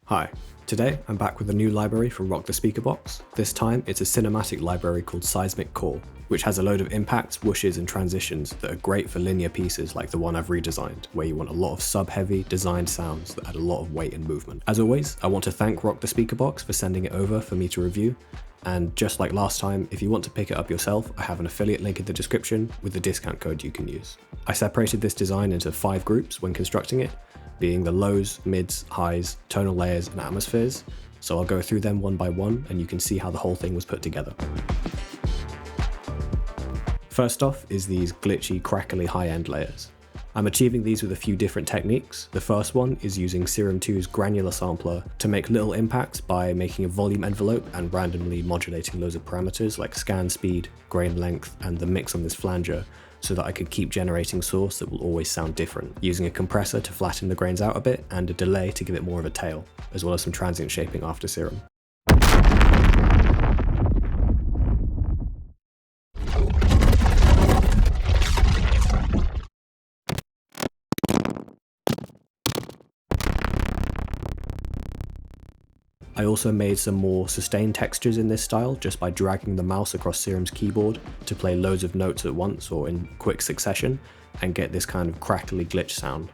Hi, today I'm back with a new library from Rock the Speakerbox. This time it's a cinematic library called Seismic Core, which has a load of impacts, whooshes and transitions that are great for linear pieces like the one I've redesigned, where you want a lot of sub-heavy, designed sounds that add a lot of weight and movement. As always, I want to thank Rock the Speakerbox for sending it over for me to review, and just like last time, if you want to pick it up yourself, I have an affiliate link in the description with the discount code you can use. I separated this design into 5 groups when constructing it, being the lows, mids, highs, tonal layers and atmospheres, so I'll go through them one by one and you can see how the whole thing was put together. First off is these glitchy, crackly high-end layers. I'm achieving these with a few different techniques. The first one is using Serum 2's granular sampler to make little impacts by making a volume envelope and randomly modulating loads of parameters like scan speed, grain length, and the mix on this flanger, so that I could keep generating source that will always sound different, using a compressor to flatten the grains out a bit and a delay to give it more of a tail, as well as some transient shaping after Serum. I also made some more sustained textures in this style just by dragging the mouse across Serum's keyboard to play loads of notes at once or in quick succession and get this kind of crackly glitch sound.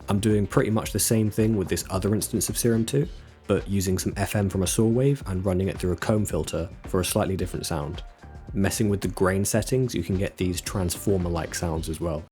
I'm doing pretty much the same thing with this other instance of Serum 2, but using some FM from a saw wave and running it through a comb filter for a slightly different sound. Messing with the grain settings, you can get these transformer-like sounds as well.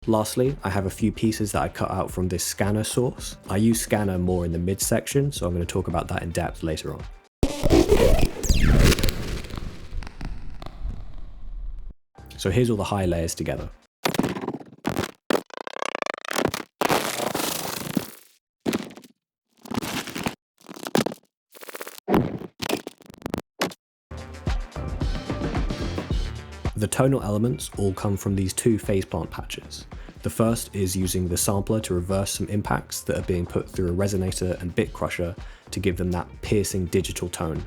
Lastly, I have a few pieces that I cut out from this scanner source. I use scanner more in the mid section, so I'm going to talk about that in depth later on. So here's all the high layers together. The tonal elements all come from these 2 phase plant patches. The first is using the sampler to reverse some impacts that are being put through a resonator and bit crusher to give them that piercing digital tone.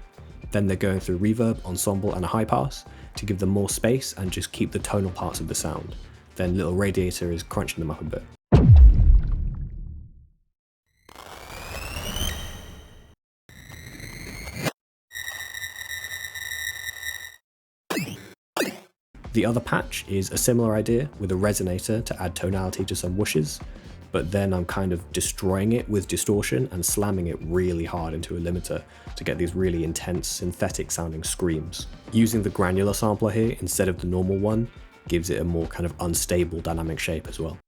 Then they're going through reverb, ensemble and a high pass to give them more space and just keep the tonal parts of the sound. Then little radiator is crunching them up a bit. The other patch is a similar idea with a resonator to add tonality to some whooshes, but then I'm kind of destroying it with distortion and slamming it really hard into a limiter to get these really intense synthetic sounding screams. Using the granular sampler here instead of the normal one gives it a more kind of unstable dynamic shape as well.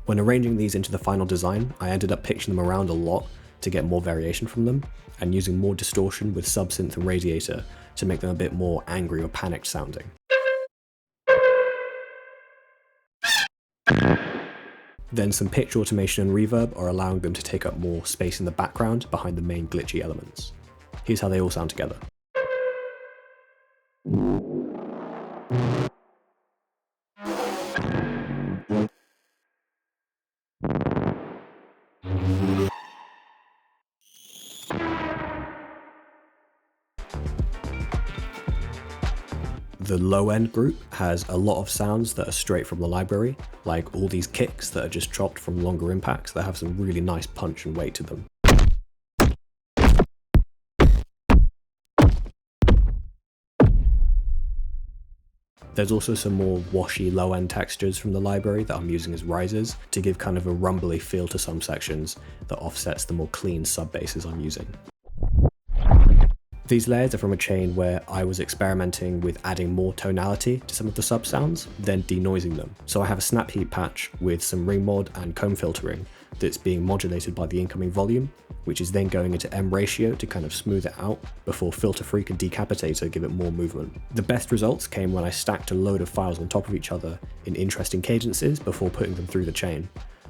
When arranging these into the final design, I ended up pitching them around a lot to get more variation from them, and using more distortion with subsynth and radiator to make them a bit more angry or panicked sounding. Then some pitch automation and reverb are allowing them to take up more space in the background behind the main glitchy elements. Here's how they all sound together. The low end group has a lot of sounds that are straight from the library, like all these kicks that are just chopped from longer impacts that have some really nice punch and weight to them. There's also some more washy low end textures from the library that I'm using as risers to give kind of a rumbly feel to some sections that offsets the more clean sub basses I'm using. These layers are from a chain where I was experimenting with adding more tonality to some of the sub sounds, then denoising them. So I have a snap heap patch with some ring mod and comb filtering that's being modulated by the incoming volume, which is then going into M ratio to kind of smooth it out before Filter Freak and Decapitator give it more movement. The best results came when I stacked a load of files on top of each other in interesting cadences before putting them through the chain,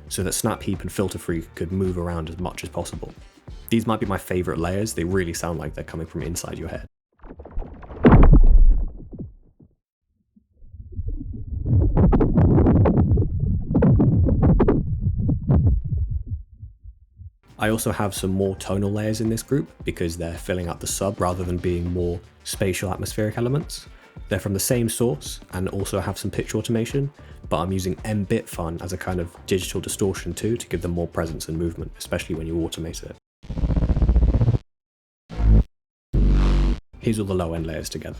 so that Snap Heap and Filter Freak could move around as much as possible. These might be my favorite layers, they really sound like they're coming from inside your head. I also have some more tonal layers in this group because they're filling out the sub rather than being more spatial atmospheric elements. They're from the same source and also have some pitch automation, but I'm using M-bit fun as a kind of digital distortion too to give them more presence and movement, especially when you automate it. Here's all the low end layers together.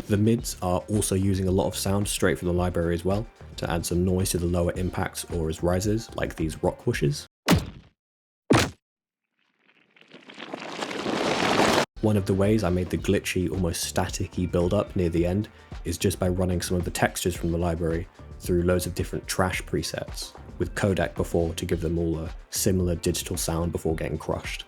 The mids are also using a lot of sound straight from the library as well, to add some noise to the lower impacts or as risers, like these rock whooshes. One of the ways I made the glitchy, almost static-y build-up near the end is just by running some of the textures from the library through loads of different trash presets, with codec before to give them all a similar digital sound before getting crushed.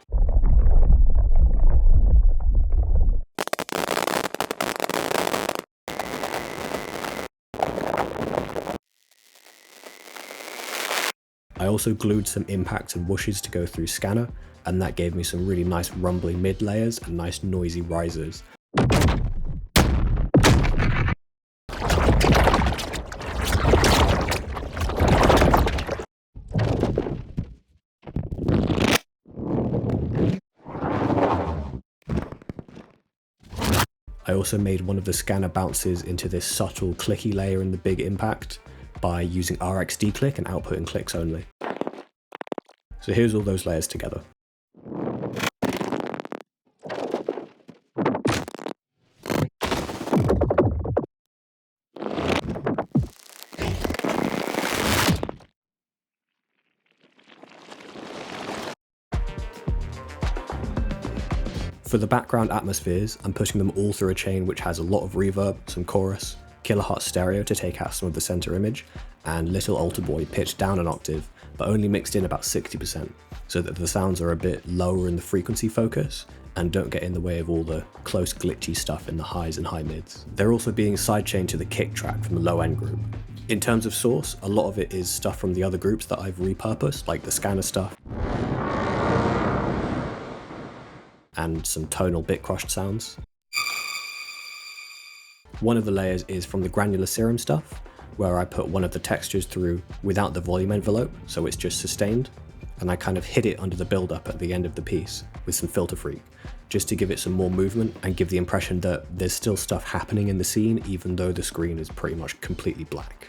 I also glued some impacts and whooshes to go through Scanner, and that gave me some really nice rumbly mid layers and nice noisy risers. I also made one of the scanner bounces into this subtle clicky layer in the big impact by using RxD click and outputting clicks only. So here's all those layers together. For the background atmospheres, I'm putting them all through a chain which has a lot of reverb, some chorus, kilohertz stereo to take out some of the center image, and Little Alter Boy pitched down an octave, but only mixed in about 60%, so that the sounds are a bit lower in the frequency focus and don't get in the way of all the close glitchy stuff in the highs and high mids. They're also being sidechained to the kick track from the low end group. In terms of source, a lot of it is stuff from the other groups that I've repurposed, like the scanner stuff, and some tonal bit crushed sounds. One of the layers is from the granular serum stuff, where I put one of the textures through without the volume envelope, so it's just sustained, and I kind of hid it under the build-up at the end of the piece with some Filter Freak, just to give it some more movement and give the impression that there's still stuff happening in the scene even though the screen is pretty much completely black.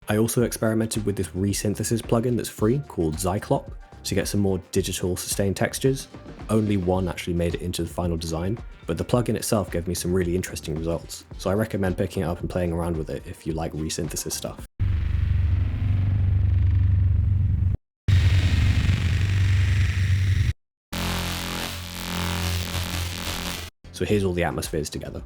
I also experimented with this resynthesis plugin that's free called Zyklop to get some more digital sustained textures. Only one actually made it into the final design, but the plugin itself gave me some really interesting results, so I recommend picking it up and playing around with it if you like resynthesis stuff. So here's all the atmospheres together.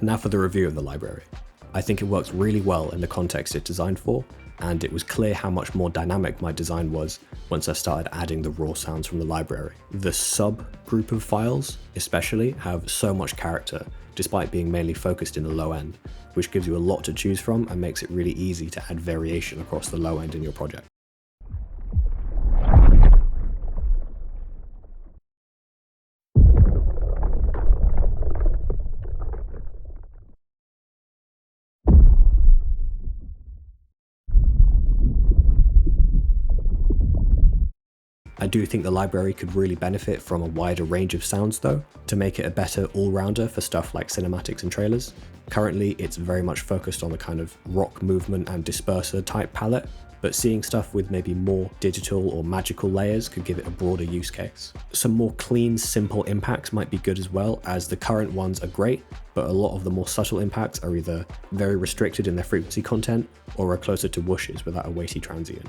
Now for the review of the library. I think it works really well in the context it's designed for, and it was clear how much more dynamic my design was once I started adding the raw sounds from the library. The sub-group of files, especially, have so much character, despite being mainly focused in the low end, which gives you a lot to choose from and makes it really easy to add variation across the low end in your project. do think the library could really benefit from a wider range of sounds though, to make it a better all-rounder for stuff like cinematics and trailers. Currently, it's very much focused on the kind of rock movement and disperser type palette, but seeing stuff with maybe more digital or magical layers could give it a broader use case. Some more clean, simple impacts might be good as well, as the current ones are great, but a lot of the more subtle impacts are either very restricted in their frequency content or are closer to whooshes without a weighty transient.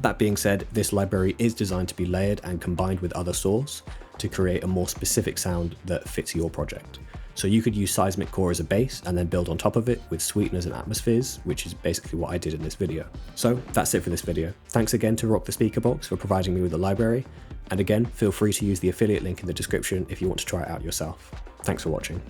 That being said, this library is designed to be layered and combined with other saws to create a more specific sound that fits your project. So you could use Seismic Core as a base and then build on top of it with sweeteners and atmospheres, which is basically what I did in this video. So that's it for this video. Thanks again to Rock the Speakerbox for providing me with the library. And again, feel free to use the affiliate link in the description if you want to try it out yourself. Thanks for watching.